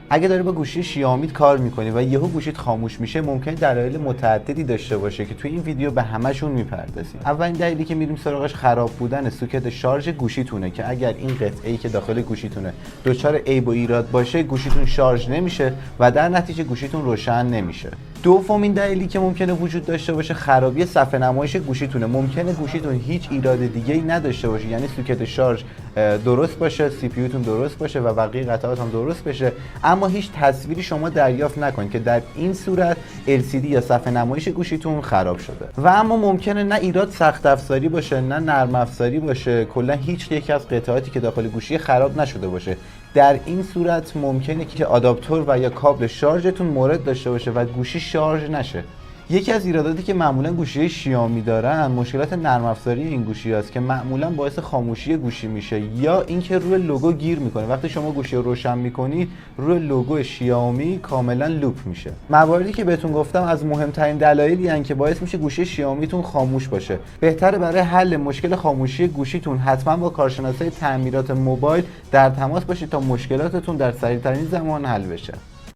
اگه داری با گوشی شیائومی کار میکنی و یهو گوشیت خاموش میشه، ممکنه دلایل متعددی داشته باشه که توی این ویدیو به همشون میپردازیم. اولین دلیلی که میریم سراغش خراب بودن سوکت شارژ گوشیتونه که اگر این قطعه‌ای که داخل گوشیتونه دچار عیب و ایراد باشه، گوشیتون شارژ نمیشه و در نتیجه گوشیتون روشن نمیشه. دومین دلیلی که ممکنه وجود داشته باشه خرابی صفحه نمایش گوشیتونه. ممکنه گوشیتون هیچ ایراد دیگه‌ای نداشته باشه، یعنی سوکت شارژ درست باشه، سی پی یوتون درست باشه و بقیه قطعات هم درست بشه، اما هیچ تصویری شما دریافت نکنید که در این صورت LCD یا صفحه نمایش گوشیتون خراب شده. و اما ممکنه نه ایراد سخت افزاری باشه نه نرم افزاری باشه، کلا هیچ یک از قطعاتی که داخل گوشی خراب نشده باشه. در این صورت ممکنه که آداپتور و یا کابل شارژتون مورد داشته باشه و گوشی شارژ نشه. یکی از ایراداتی که معمولا گوشی شیائومی دارن مشکلات نرم افزاری این گوشی هست که معمولا باعث خاموشی گوشی میشه یا اینکه روی لوگو گیر میکنه. وقتی شما گوشی رو روشن میکنید روی لوگو شیائومی کاملا لوپ میشه. مواردی که بهتون گفتم از مهمترین دلایلی ان که باعث میشه گوشی شیائومیتون خاموش باشه. بهتره برای حل مشکل خاموشی گوشیتون حتما با کارشناسای تعمیرات موبایل در تماس باشید تا مشکلاتتون در سریعترین زمان حل بشه.